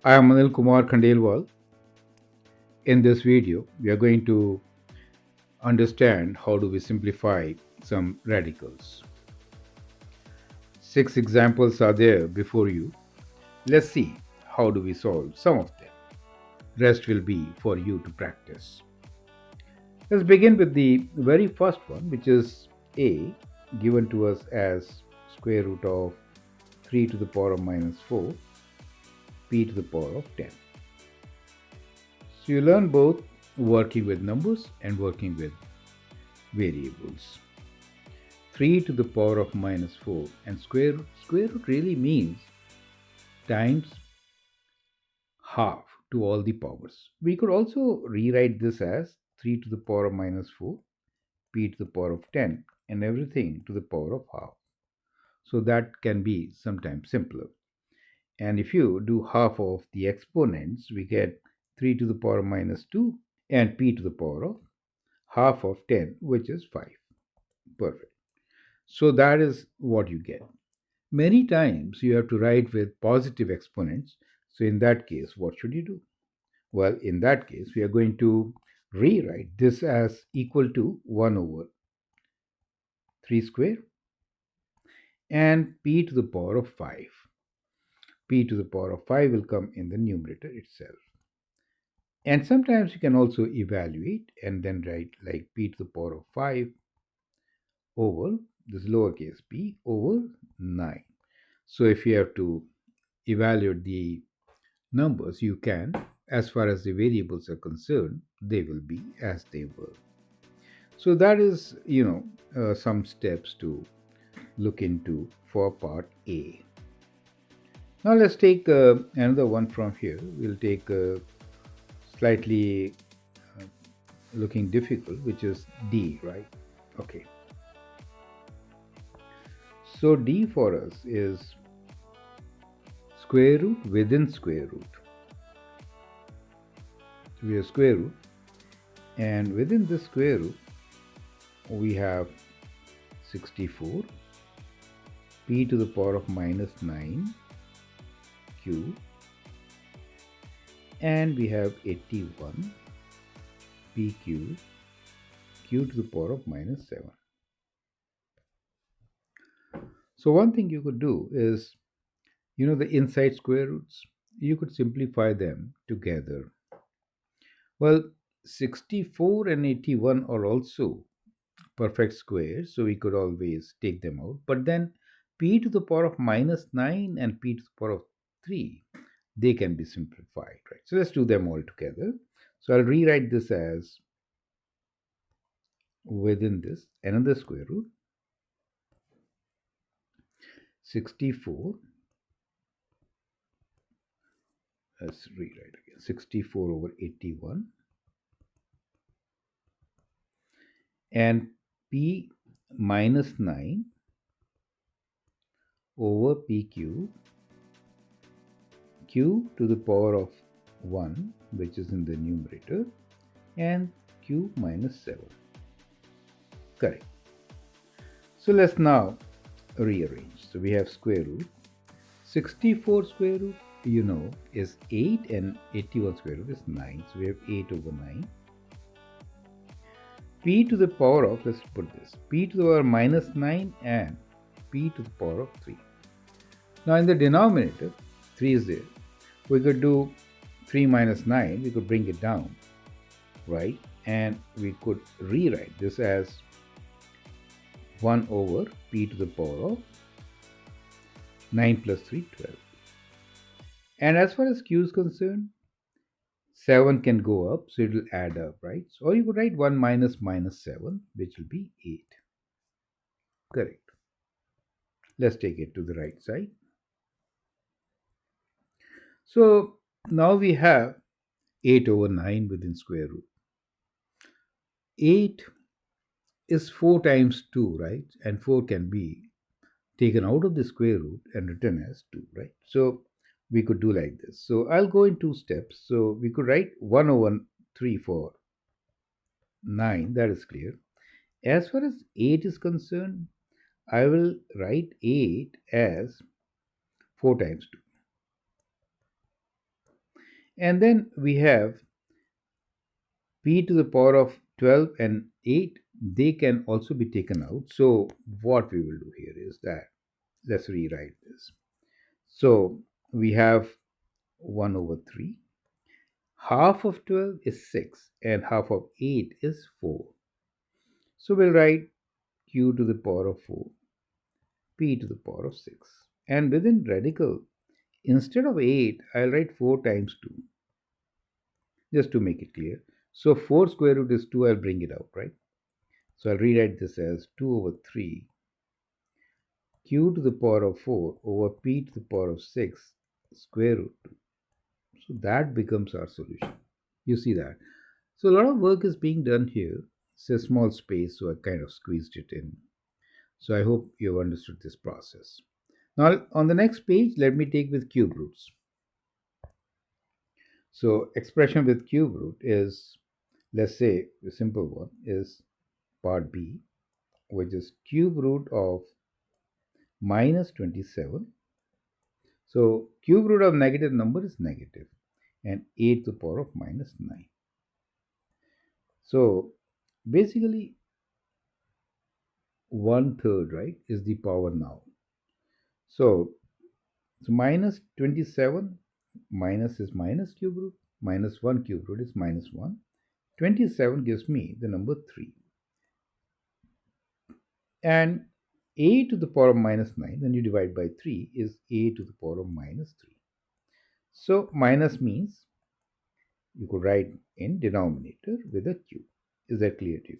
I am Kumar. In this video, we are going to understand how do we simplify some radicals. 6 examples are there before you. Let's see how do we solve some of them. Rest will be for you to practice. Let's begin with the very first one, which is a given to us as square root of 3 to the power of minus 4 p to the power of 10. So you learn both working with numbers and working with variables. 3 to the power of minus 4 and square root really means times half to all the powers. We could also rewrite this as 3 to the power of minus 4 p to the power of 10 and everything to the power of half. So that can be sometimes simpler. And if you do half of the exponents, we get 3 to the power of minus 2 and p to the power of half of 10, which is 5. Perfect. So that is what you get. Many times you have to write with positive exponents. So in that case, what should you do? Well, in that case, we are going to rewrite this as equal to 1 over 3 square and p to the power of 5. P to the power of 5 will come in the numerator itself. And sometimes you can also evaluate and then write like p to the power of 5 over this lowercase p over 9. So if you have to evaluate the numbers, you can. As far as the variables are concerned, they will be as they were. So that is, some steps to look into for part A. Now let's take another one from here. We'll take slightly uh, looking difficult, which is D, right? Okay. So D for us is square root within square root. We have square root, and within the square root, we have 64 p to the power of minus 9 q, and we have 81 pq q to the power of minus 7. So one thing you could do is, the inside square roots, you could simplify them together. Well, 64 and 81 are also perfect squares, so we could always take them out. But then p to the power of minus 9 and p to the power of 3, they can be simplified, right? So let's do them all together. So I'll rewrite this as within this another square root 64. Let's rewrite again 64 over 81 and p minus 9 over pq q to the power of 1, which is in the numerator, and q minus 7. Correct. So let's now rearrange. So we have square root 64 square root, is 8, and 81 square root is 9. So we have 8 over 9. P to the power of, let's put this, p to the power minus 9 and p to the power of 3. Now in the denominator, 3 is there. We could do 3 minus 9, we could bring it down, right? And we could rewrite this as 1 over p to the power of 9 plus 3, 12. And as far as q is concerned, 7 can go up, so it will add up, right? So, or you could write 1 minus minus 7, which will be 8. Correct. Let's take it to the right side. So now we have 8 over 9 within square root. 8 is 4 times 2, right? And 4 can be taken out of the square root and written as 2, right? So we could do like this. So I'll go in 2 steps. So we could write 1 over 3 for 9, that is clear. As far as 8 is concerned, I will write 8 as 4 times 2. And then we have p to the power of 12 and 8, they can also be taken out. So, what we will do here is that let's rewrite this. So, we have 1 over 3. Half of 12 is 6, and half of 8 is 4. So, we'll write q to the power of 4, p to the power of 6. And within radical, instead of 8, I'll write 4 times 2, just to make it clear. So, 4 square root is 2, I'll bring it out, right? So, I'll rewrite this as 2 over 3 q to the power of 4 over p to the power of 6 square root 2. So that becomes our solution. You see that? So a lot of work is being done here. It's a small space, so I kind of squeezed it in. So I hope you've understood this process. Now on the next page, let me take with cube roots. So expression with cube root is, let's say the simple one is part B, which is cube root of minus 27. So cube root of negative number is negative, and 8 to the power of minus 9. So basically, one third, right, is the power now. So, so minus 27, minus is minus cube root, minus 1 cube root is minus 1. 27 gives me the number 3. And a to the power of minus 9, when you divide by 3, is a to the power of minus 3. So minus means you could write in denominator with a cube. Is that clear to you?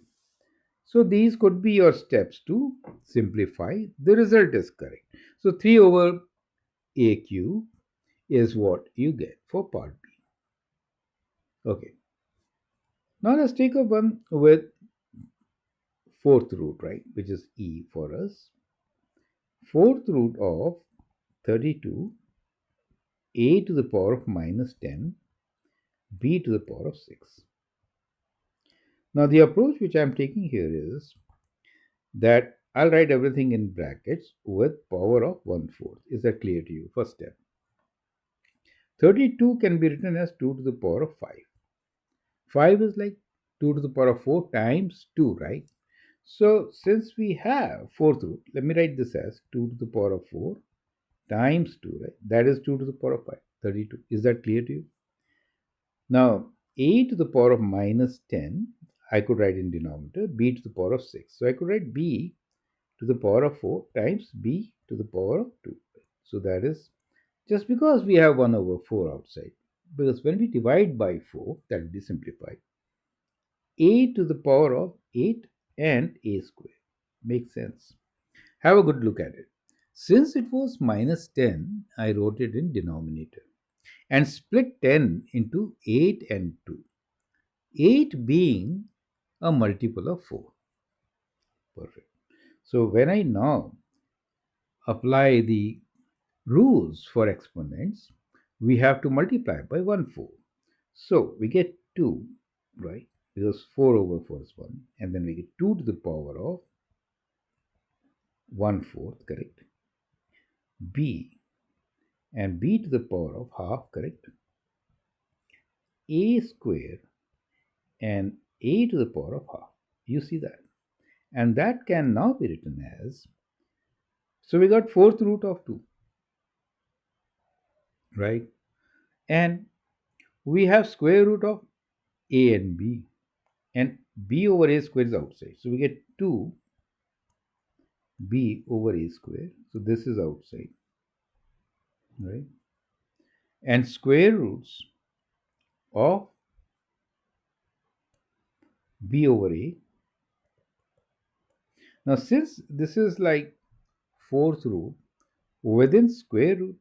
So these could be your steps to simplify. The result is correct. So 3 over a cube is what you get for part B. Okay. Now let's take up one with fourth root, right, which is e for us. Fourth root of 32, a to the power of minus 10, b to the power of 6. Now the approach which I am taking here is that I'll write everything in brackets with power of 1/4. Is that clear to you? First step. 32 can be written as 2 to the power of 5. 5 is like 2 to the power of 4 times 2, right? So since we have fourth root, let me write this as 2 to the power of 4 times 2, right? That is 2 to the power of 5, 32. Is that clear to you? Now, a to the power of minus 10, I could write in denominator, b to the power of 6. So I could write b to the power of 4 times b to the power of 2. So that is just because we have 1 over 4 outside. Because when we divide by 4, that will be simplified. A to the power of 8 and a square. Makes sense. Have a good look at it. Since it was minus 10, I wrote it in denominator and split 10 into 8 and 2. 8 being a multiple of 4. Perfect. So when I now apply the rules for exponents, we have to multiply by 1/4. So we get 2, right? Because 4 over 4 is 1. And then we get 2 to the power of 1/4, correct? B, and b to the power of half, correct? A square and a to the power of half. You see that? And that can now be written as, so we got fourth root of 2, right? And we have square root of a and b. And b over a square is outside. So we get 2 b over a square. So this is outside, right? And square roots of b over a. Now since this is like fourth root, within square root,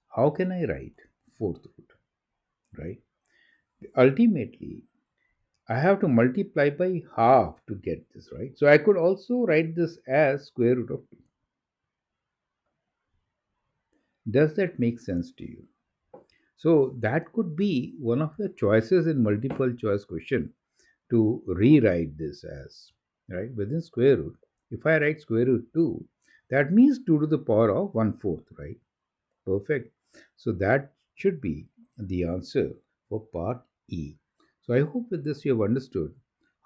how can I write fourth root, right? Ultimately, I have to multiply by half to get this, right? So I could also write this as square root of 2. Does that make sense to you? So that could be one of the choices in multiple choice question to rewrite this as, right, within square root. If I write square root 2, that means 2 to the power of 1/4, right? Perfect. So that should be the answer for part E. So I hope with this you have understood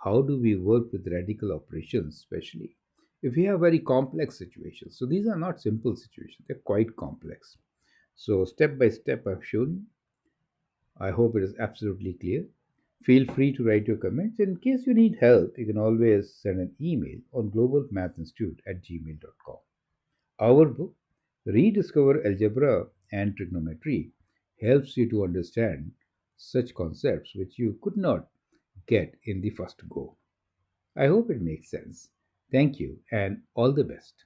how do we work with radical operations, especially if we have very complex situations. So these are not simple situations, they're quite complex. So step by step I've shown you. I hope it is absolutely clear. Feel free to write your comments. In case you need help, you can always send an email on globalmathinstitute@gmail.com. Our book, Rediscover Algebra and Trigonometry, helps you to understand such concepts which you could not get in the first go. I hope it makes sense. Thank you and all the best.